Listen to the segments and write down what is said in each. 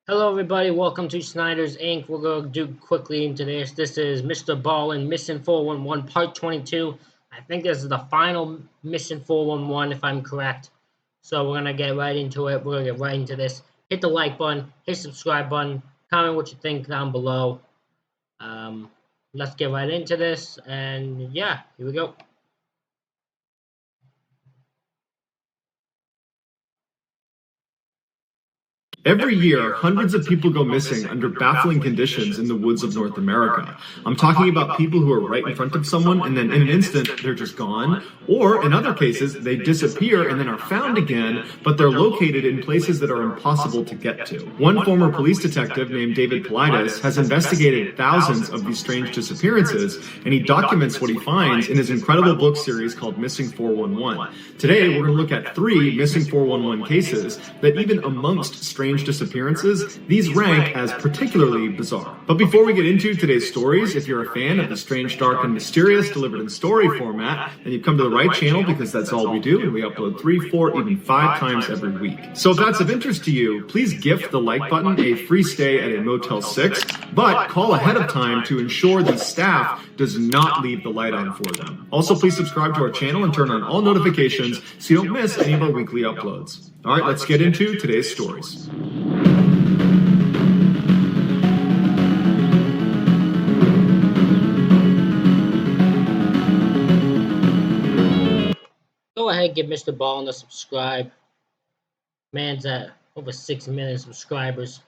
Hello everybody, welcome to Snyder's Inc. We're going to do quickly into this. This is Mr. Ballen, Mission 411, Part 22. I think this is the final Mission 411, if I'm correct. So we're going to get right into it. We're going to get right into this. Hit the like button, hit subscribe button, comment what you think down below. Let's get right into this, and yeah, here we go. Every year, hundreds of people go missing under baffling conditions in the woods of North America. I'm talking about people who are right in front of someone and then in an instant they're just gone, or in other cases they disappear and then are found again, but they're located in places that are impossible to get to. One former police detective named David Paulides has investigated thousands of these strange disappearances, and he documents what he finds in his incredible book series called Missing 411. Today, we're going to look at 3 Missing 411 cases that even amongst strange disappearances, these rank as particularly bizarre. But before we get into today's stories, if you're a fan of the strange, dark, and mysterious delivered in story format, then you've come to the right channel because that's all we do, and we upload 3, 4, even 5 times every week. So if that's of interest to you, please gift the like button a free stay at a Motel 6, but call ahead of time to ensure the staff does not leave the light on for them. Also, please subscribe to our channel and turn on all notifications so you don't miss any of our weekly uploads. All right, let's get into today's stories. Go ahead, give Mr. Ballen a subscribe. Man's at over 6 million subscribers.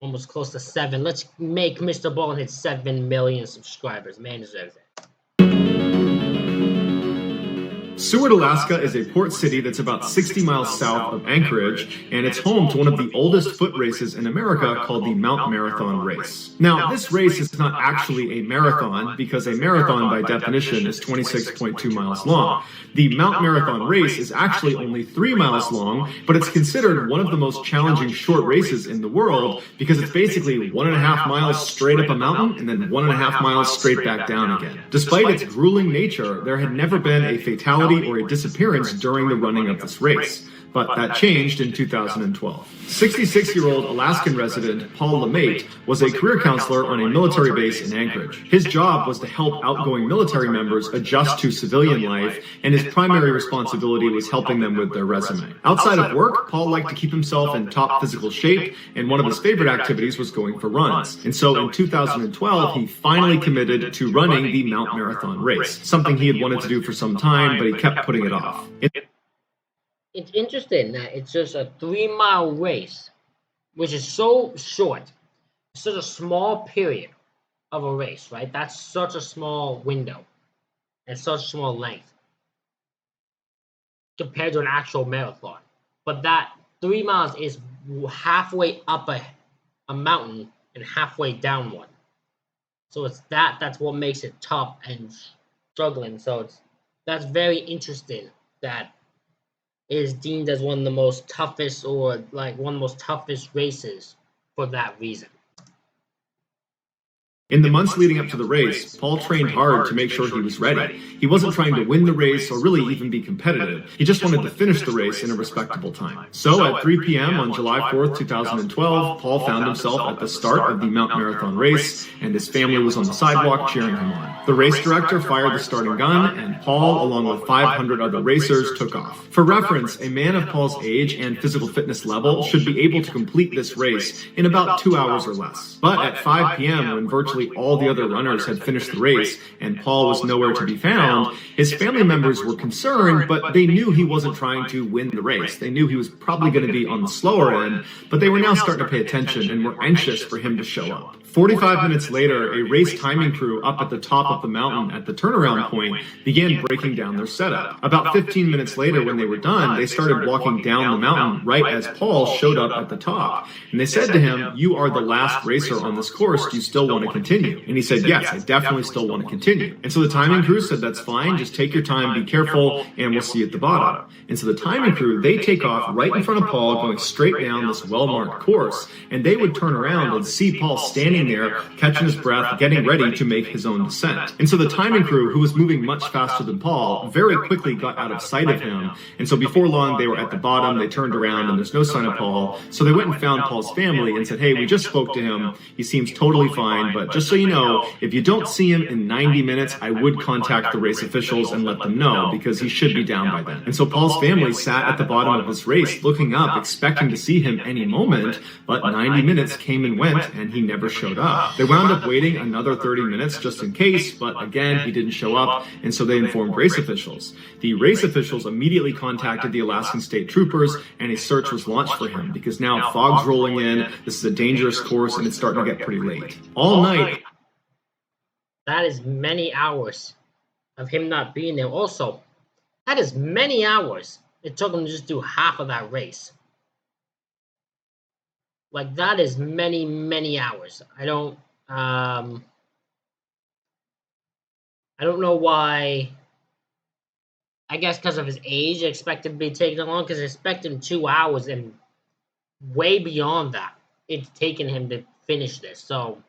Almost close to 7. Let's make Mr. Ballen hit 7 million subscribers. Man deserves it. Seward, Alaska is a port city that's about 60 miles south of Anchorage, and it's home to one of the oldest foot races in America called the Mount Marathon Race. Now, this race is not actually a marathon because a marathon by definition is 26.2 miles long. The Mount Marathon Race is actually only 3 miles long, but it's considered one of the most challenging short races in the world because it's basically 1.5 miles straight up a mountain and then 1.5 miles straight back down again. Despite its grueling nature, there had never been a fatality or a disappearance during the running of this race, but that changed in 2012. 66-year-old Alaskan resident Paul LeMaitre was a career counselor on a military base in Anchorage. His job was to help outgoing military members adjust to civilian life, and his primary responsibility was helping them with their resume. Outside of work, Paul liked to keep himself in top physical shape, and one of his favorite activities was going for runs. And so in 2012, he finally committed to running the Mount Marathon Race, something he had wanted to do for some time, but he kept putting it off. It's interesting that it's just a 3-mile race, which is so short, such a small period of a race, right? That's such a small window and such a small length compared to an actual marathon. But that 3 miles is halfway up a mountain and halfway down one. So it's that's what makes it tough and struggling. So that's very interesting that is deemed as one of the most toughest, or like one of the most toughest races for that reason. In the months leading up to the race, Paul trained hard to make sure he was ready. He wasn't trying to win the race or really even be competitive. He just wanted to finish the race in a respectable time. So at 3 p.m. on July 4th, 2012, Paul found himself at the start of the Mount Marathon Race, and his family was on the sidewalk cheering him on. The race director fired the starting gun, and Paul, along with 500 other racers, took off. For reference, a man of Paul's age and physical fitness level should be able to complete this race in about 2 hours or less. But at 5 p.m., when virtually all the other runners had finished the race and Paul was nowhere to be found, his family members were concerned, but they knew he wasn't trying to win the race. They knew he was probably going to be on the slower end, but they were now starting to pay attention and were anxious for him to show up. 45 minutes later, a race timing crew up at the top of the mountain at the turnaround point began breaking down their setup. About 15 minutes later, when they were done, they started walking down the mountain right as Paul showed up at the top. And they said to him, "You are the last racer on this course. Do you still want to continue?" And he said, "Yes, I definitely still want to continue." And so the timing crew said, "That's fine. Just take your time, be careful, and we'll see you at the bottom." And so the timing crew, they take off right in front of Paul, going straight down this well-marked course. And they would turn around and see Paul standing standing there, catching his breath, getting ready to make his own descent. And so the timing crew, who was moving much faster than Paul, very quickly got out of sight of him. And so before long, they were at the bottom, they turned around, and there's no sign of Paul. So they went and found Paul's family and said, hey, we just spoke to him. He seems totally fine, but just so you know, if you don't see him in 90 minutes, I would contact the race officials and let them know, because he should be down by then. And so Paul's family sat at the bottom of this race, looking up, expecting to see him any moment, but 90 minutes came and went, and he never showed up. They wound up waiting another 30 minutes just in case, but again, he didn't show up, and so they informed race officials. The race officials immediately contacted the Alaskan State Troopers, and a search was launched for him, because now fog's rolling in, this is a dangerous course, and it's starting to get pretty late. All night. That is many hours of him not being there. Also, that is many hours it took him to just do half of that race. Like, that is many, many hours. I don't know why. I guess because of his age, I expect him to be taking long, because I expect him 2 hours, and way beyond that, it's taken him to finish this. So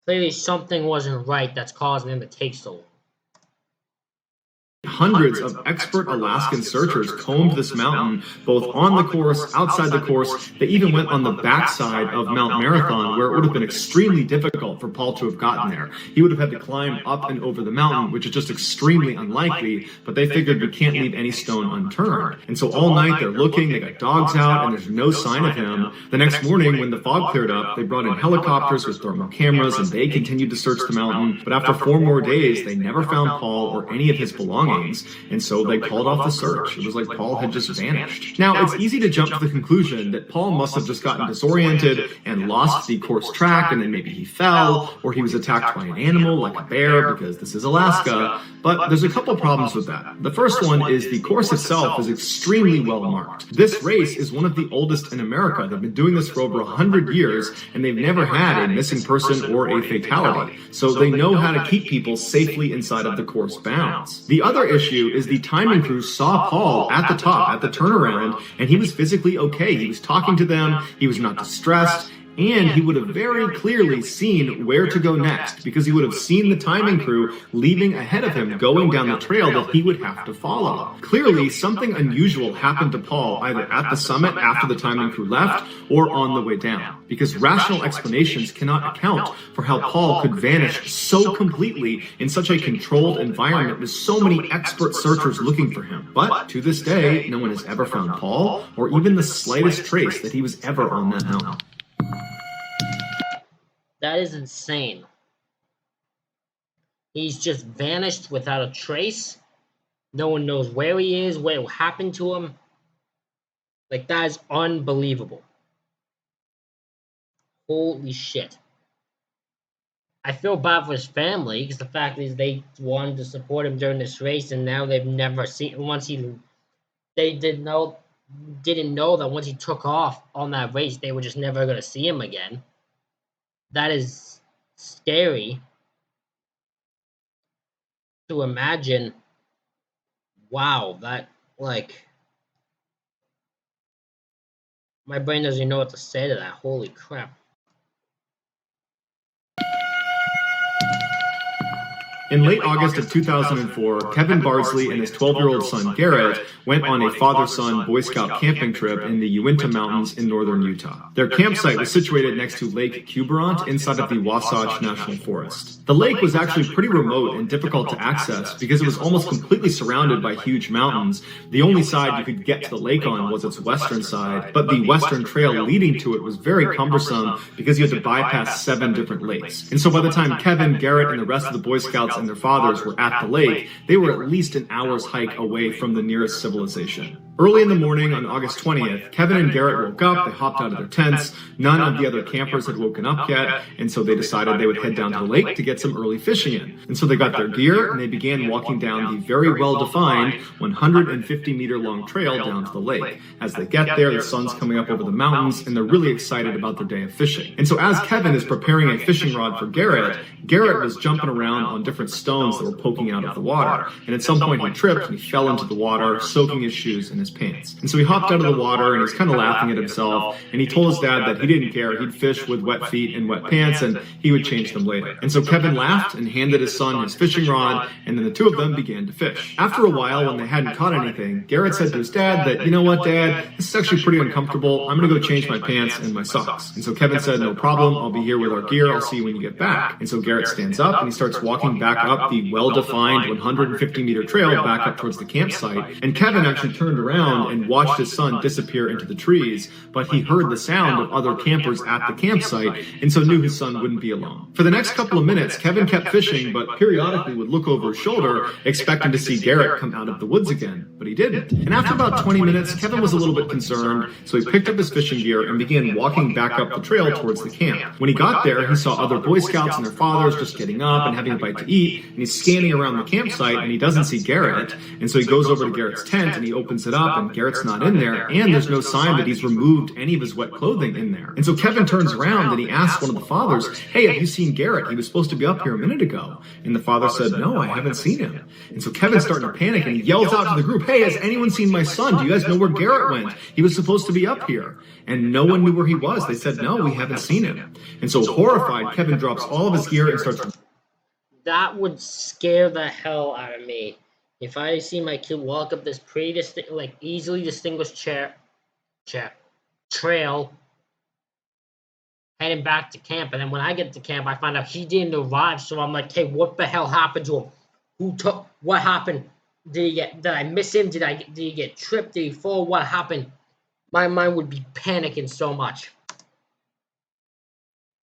clearly something wasn't right that's causing him to take so long. Hundreds of expert Alaskan searchers combed this mountain, both on the course, outside the course. They even went on the backside of Mount Marathon, where it would have been extremely difficult for Paul to have gotten there. He would have had to climb up and over the mountain, which is just extremely unlikely, but they figured we can't leave any stone unturned. And so all night they're looking, they got dogs out, and there's no sign of him. The next morning, when the fog cleared up, they brought in helicopters with thermal cameras, and they continued to search the mountain. But after 4 more days, they never found Paul or any of his belongings. And so they called off the search. It was like Paul had just vanished. Now, it's easy to jump to the conclusion that Paul must have just gotten disoriented and lost the course track, and then maybe he fell, or he was attacked by an animal like a bear, because this is Alaska. But there's a couple problems with that. The first one is the course itself is extremely well marked. This race is one of the oldest in America. They've been doing this for over 100 years, and they've never had a missing person or a fatality. So they know how to keep people safely inside of the course bounds. The other issue is the timing crew saw Paul at the top, at the turnaround, and he was physically okay. He was talking to them, he was not distressed, and he would have very clearly seen where to go next, because he would have seen the timing crew leaving ahead of him, going down the trail that he would have to follow. Clearly, something unusual happened to Paul, either at the summit after the timing crew left, or on the way down, because rational explanations cannot account for how Paul could vanish so completely in such a controlled environment with so many expert searchers looking for him. But to this day, no one has ever found Paul, or even the slightest trace that he was ever on that mountain. That is insane. He's just vanished without a trace. No one knows where he is, what happened to him. Like, that is unbelievable. Holy shit. I feel bad for his family, because the fact is they wanted to support him during this race, and now they've never seen him. They didn't know that once he took off on that race, they were just never going to see him again. That is scary to imagine. Wow, that, like, my brain doesn't even know what to say to that. Holy crap. In late August of 2004, Kevin Bardsley and his 12-year-old son Garrett went on a father-son Boy Scout camping trip in the Uinta Mountains in northern Utah. Their campsite was situated next to Lake Quiberon inside of the Wasatch National Forest. The lake was actually pretty remote and difficult to access because it was almost completely surrounded by huge mountains. The only side you could get to the lake on was its western side, but the western trail leading to it was very cumbersome because you had to bypass 7 different lakes. And so by the time Kevin, Garrett, and the rest of the Boy Scouts and their fathers were at the lake, they were at least an hour's hike away from the nearest civilization. Early in the morning on August 20th, Kevin and Garrett woke up, they hopped out of their tents. None of the other campers had woken up yet, and so they decided they would head down to the lake to get some early fishing in. And so they got their gear, and they began walking down the very well-defined 150-meter-long trail down to the lake. As they get there, the sun's coming up over the mountains, and they're really excited about their day of fishing. And so as Kevin is preparing a fishing rod for Garrett, Garrett was jumping around on different stones that were poking out of the water. And at some point he tripped and he fell into the water, soaking his shoes and his his pants. And so he hopped out of the water, and he's kind of laughing at himself, and he told his dad that he didn't care. He'd fish with wet feet and wet pants, and he would change them later. And so Kevin laughed and handed his son his fishing rod, and then the two of them began to fish. After a while, when they hadn't caught anything, Garrett said to his dad that, "You know what, Dad, this is actually pretty uncomfortable. I'm going to go change my pants and my socks." And so Kevin said, "No problem. I'll be here with our gear. I'll see you when you get back." And so Garrett stands up, and he starts walking back up the well-defined 150-meter trail back up towards the campsite. And Kevin actually turned around and watched his son disappear into the trees, but he heard the sound of other campers at the campsite, and so knew his son wouldn't be alone. For the next couple of minutes, Kevin kept fishing, but periodically would look over his shoulder, expecting to see Garrett come out of the woods again, but he didn't. And after about 20 minutes, Kevin was a little bit concerned, so he picked up his fishing gear and began walking back up the trail towards the camp. When he got there, he saw other Boy Scouts and their fathers just getting up and having a bite to eat, and he's scanning around the campsite, and he doesn't see Garrett, and so he goes over to Garrett's tent, and he opens it up, and Garrett's not in there, and there's no sign that he's removed any of his wet clothing in there. And so Kevin turns around, and he asks one of the fathers, "Hey, have you seen Garrett? He was supposed to be up here a minute ago." And the father said, "No, I haven't seen him." And so Kevin's starting to panic, and he yells out to the group, "Hey, has anyone seen my son? Do you guys know where Garrett went? He was supposed to be up here." And no one knew where he was. They said, "No, we haven't seen him." And so horrified, Kevin drops all of his gear and starts... That would scare the hell out of me. If I see my kid walk up this pretty easily distinguished trail, heading back to camp, and then when I get to camp, I find out he didn't arrive. So I'm like, "Hey, what the hell happened to him? What happened? Did I miss him? Did he get tripped? Did he fall? What happened?" My mind would be panicking so much.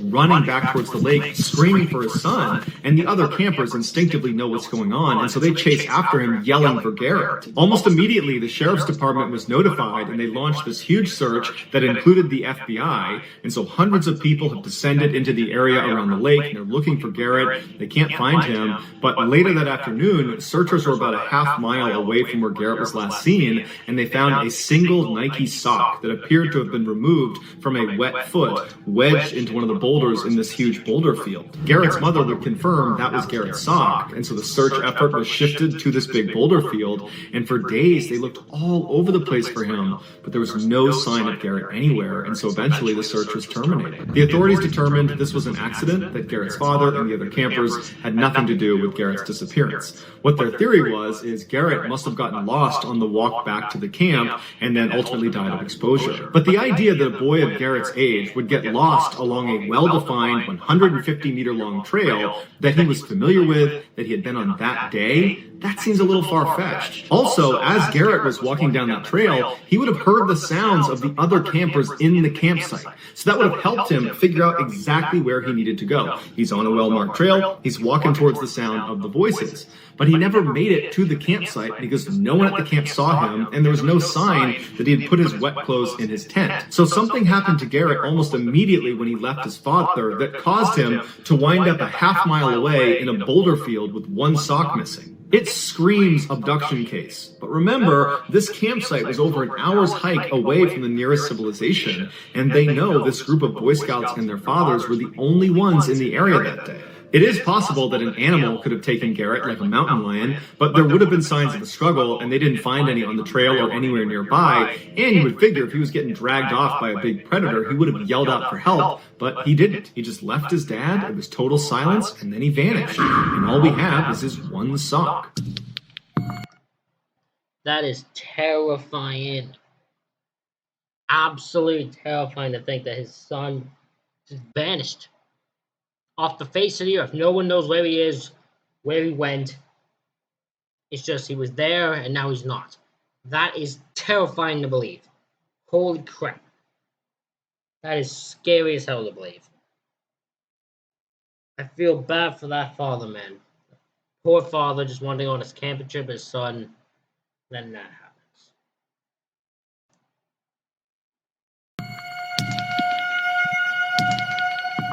Running back towards the lake, screaming for his son, and the other campers instinctively know what's going on, and so they chase after him, yelling for Garrett. Almost immediately, the sheriff's department was notified, and they launched this huge search that included the FBI, and so hundreds of people have descended into the area around the lake, and they're looking for Garrett. They can't find him, but later that afternoon, searchers were about a half mile away from where Garrett was last seen, and they found a single Nike sock that appeared to have been removed from a wet foot, wedged into one of the boulders in this huge boulder field. Garrett's mother would confirm that was Garrett's sock, and so the search effort was shifted to this big boulder field, and for days they looked all over the place for him, but there was no sign of Garrett anywhere, and so eventually the search was terminated. The authorities determined this was an accident, that Garrett's father and the other campers had nothing to do with Garrett's disappearance. What their theory was is Garrett must have gotten lost on the walk back to the camp and then ultimately died of exposure. But the idea that a boy of Garrett's age would get lost along a well-defined 150-meter long trail that he was familiar with, that he had been on that day, that seems a little far-fetched. Also, as Garrett was walking down that trail, he would have heard the sounds of the other campers in the campsite. So that would have helped him figure out exactly where he needed to go. He's on a well-marked trail, he's walking towards the sound of the voices. But he never made it to the campsite because no one at the camp saw him, and there was no sign that he had put his wet clothes in his tent. So something happened to Garrett almost immediately when he left his father that caused him to wind up a half mile away in a boulder field with one sock missing. It screams abduction case. But remember, this campsite was over an hour's hike away from the nearest civilization, and they know this group of Boy Scouts and their fathers were the only ones in the area that day. It is possible that an animal could have taken Garrett, like a mountain lion, but there would have been signs of a struggle, and they didn't find any on the trail or anywhere nearby, and you would figure if he was getting dragged off by a big predator, he would have yelled out for help, but he didn't. He just left his dad, it was total silence, and then he vanished. And all we have is his one sock. That is terrifying. Absolutely terrifying to think that his son just vanished off the face of the earth. No one knows where he is, where he went. It's just he was there and now he's not. That is terrifying to believe. Holy crap. That is scary as hell to believe. I feel bad for that father, man. Poor father just wanting on his camping trip, his son, then that happens.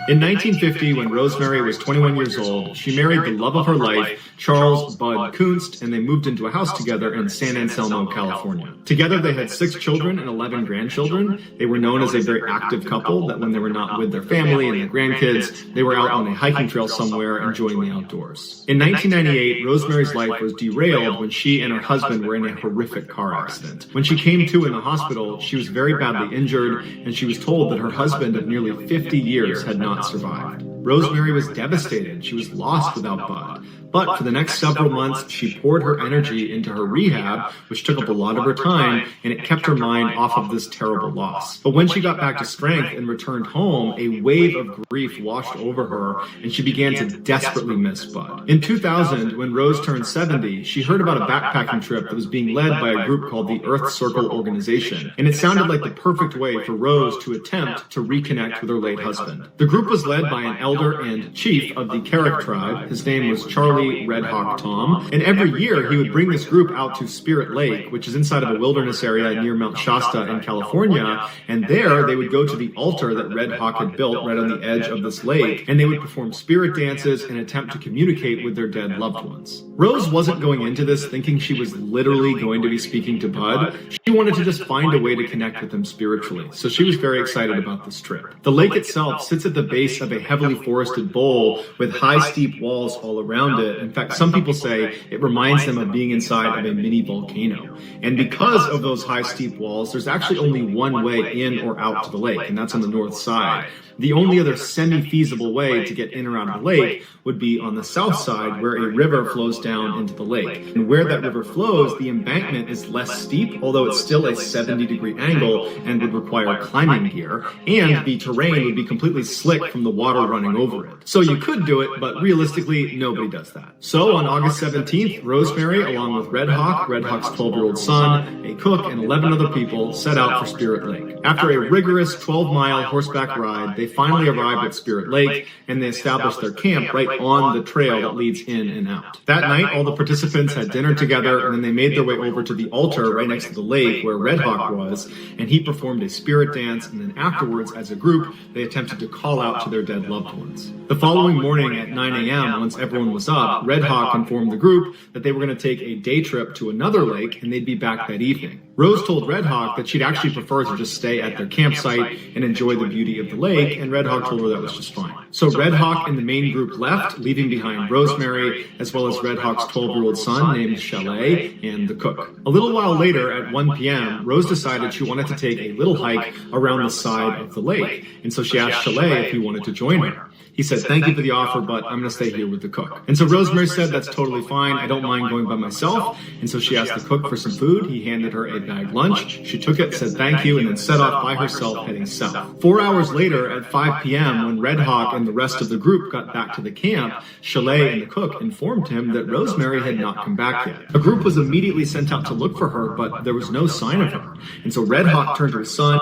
In 1950, when Rosemary was 21 years old, she married the love of her life, Charles Bud Kunst, and they moved into a house together in San Anselmo, California. Together, they had 6 children and 11 grandchildren. They were known as a very active couple, that when they were not with their family and their grandkids, they were out on a hiking trail somewhere enjoying the outdoors. In 1998, Rosemary's life was derailed when she and her husband were in a horrific car accident. When she came to in the hospital, she was very badly injured, and she was told that her husband of nearly 50 years had not survived. Rosemary was devastated. She was lost without Bud. But for the next several months, she poured her energy into her rehab, which took up a lot of her time, and it kept her mind off of this terrible loss. But when she got back to strength and returned home, a wave of grief washed over her, and she began to desperately miss Bud. In 2000, when Rose turned 70, she heard about a backpacking trip that was being led by a group called the Earth Circle Organization, and it sounded like the perfect way for Rose to attempt to reconnect with her late husband. The group was led by an elder and chief of the Carrick tribe. His name was Charlie Red Hawk Tom, and every year he would bring this group out to Spirit Lake, which is inside of a wilderness area near Mount Shasta in California, and there they would go to the altar that Red Hawk had built right on the edge of this lake, and they would perform spirit dances and attempt to communicate with their dead loved ones. Rose wasn't going into this thinking she was literally going to be speaking to Bud. She wanted to just find a way to connect with him spiritually, so she was very excited about this trip. The lake itself sits at the base of a heavily forested bowl with high steep walls all around it. In fact, some people say it reminds them of being inside of a mini volcano. And because of those high steep walls, there's actually only one way in or out to the lake, and that's on the north side. The only other semi-feasible way to get in or out of the lake would be on the south side, where a river flows down into the lake. And where that river flows, the embankment is less steep, although it's still a 70-degree angle and would require climbing gear, and the terrain would be completely slick from the water running over it. So you could do it, but realistically, nobody does that. So on August 17th, Rosemary, along with Red Hawk's 12-year-old son, a cook, and 11 other people, set out for Spirit Lake. After a rigorous 12-mile horseback ride, they finally arrived at Spirit Lake, and they established their camp right on the trail that leads in and out. That night, all the participants had dinner together, and then they made their way over to the altar right next to the lake where Red Hawk was, and he performed a spirit dance, and then afterwards, as a group, they attempted to call out to their dead loved ones. The following morning at 9 a.m., once everyone was up, Red Hawk informed the group that they were going to take a day trip to another lake, and they'd be back that evening. Rose told Red Hawk that she'd actually prefer to just stay at their campsite and enjoy the beauty of the lake, and Red Hawk told her that was just fine. So Red Hawk and the main group left, leaving behind Rosemary, as well as Red Hawk's 12-year-old son named Chalet, and the cook. A little while later, at 1 p.m., Rose decided she wanted to take a little hike around the side of the lake, and so she asked Chalet if he wanted to join her. He said, "Thank you for the offer, but I'm going to stay here with the cook." And so Rosemary said, "That's totally fine. I don't mind going by myself." And so she asked the cook for some food. He handed her a bag lunch. She took it, said thank you, and then set off by herself heading south. 4 hours later, at 5 p.m., when Red Hawk and the rest of the group got back to the camp, Chalet and the cook informed him that Rosemary had not come back yet. A group was immediately sent out to look for her, but there was no sign of her. And so Red Hawk turned to his son.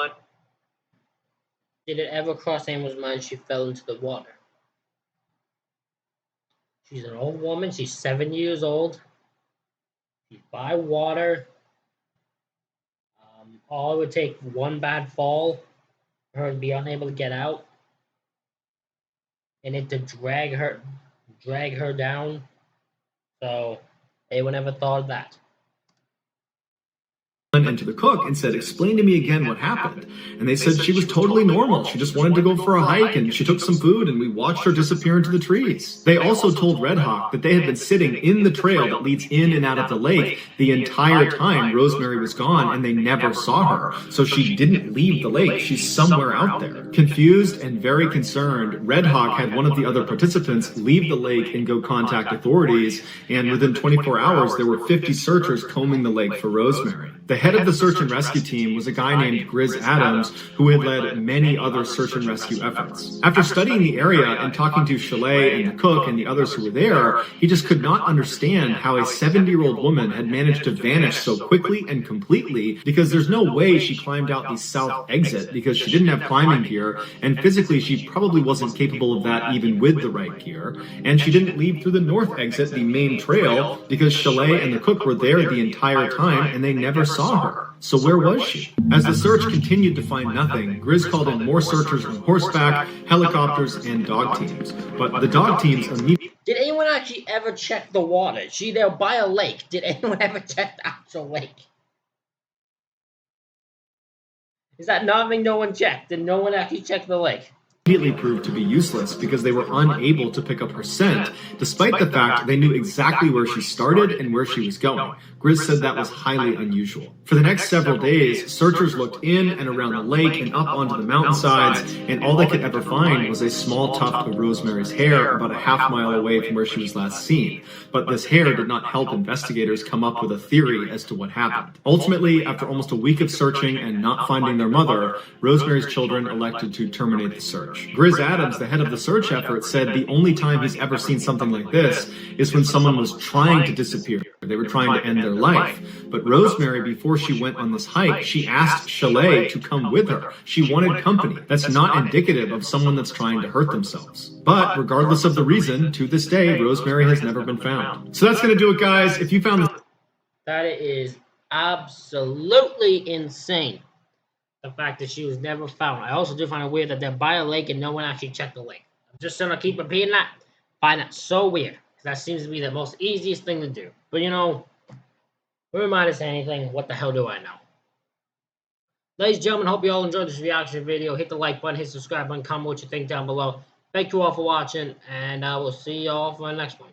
Did it ever cross anyone's mind she fell into the water? She's an old woman. She's 7 years old. She's by water. All it would take one bad fall for her to be unable to get out, and it to drag her down. So they would never thought of that. And to the cook and said, "Explain to me again what happened." And they said she was totally normal. She just wanted to go for a hike, and she took some food, and we watched her disappear into the trees. They also told Red Hawk that they had been sitting in the trail that leads in and out of the lake the entire time Rosemary was gone, and they never saw her. So she didn't leave the lake. She's somewhere out there. Confused and very concerned, Red Hawk had one of the other participants leave the lake and go contact authorities, and within 24 hours, there were 50 searchers combing the lake for Rosemary. The head of the search and rescue team was a guy named Grizz Adams, who had led many other search and rescue efforts. After studying the area and talking to Chalet and the cook and the others who were there, he just could not understand how a 70-year-old woman had managed to vanish so quickly and completely, because there's no way she climbed out the south exit because she didn't have climbing gear, and physically she probably wasn't capable of that even with the right gear, and she didn't leave through the north exit, the main trail, because Chalet and the cook were there the entire time and they never saw saw her. So where was she? As the search continued to find nothing, Grizz called in more searchers on horseback, helicopters, and dog teams. But the dog teams immediately... Did anyone actually ever check the water? They're by a lake. Did anyone ever check the actual lake? Is that nothing no one checked? Did no one actually check the lake? Immediately proved to be useless because they were unable to pick up her scent, despite the fact they knew exactly where she started and where she was going. Grizz said that was highly unusual. For the next several days, searchers looked in and around the lake and up onto the mountainsides, and all they could ever find was a small tuft of Rosemary's hair about a half-mile away from where she was last seen. But this hair did not help investigators come up with a theory as to what happened. Ultimately, after almost a week of searching and not finding their mother, Rosemary's children elected to terminate the search. Grizz Adams, the head of the search effort, said the only time he's ever seen something like this is when someone was trying to disappear. They were trying to end their life. But Rosemary, before she went on this hike, she asked Chalet to come with her. She wanted company. That's not indicative of someone that's trying to hurt themselves. But regardless of the reason, to this day, Rosemary has never been found. So that's going to do it, guys. If you found this... That is absolutely insane. The fact that she was never found. I also do find it weird that they're by a lake and no one actually checked the lake. I'm just gonna keep repeating that. Find that so weird. That seems to be the most easiest thing to do. But you know, who am I to say anything? What the hell do I know? Ladies and gentlemen, hope you all enjoyed this reaction video. Hit the like button, hit the subscribe button, comment what you think down below. Thank you all for watching, and I will see you all for the next one.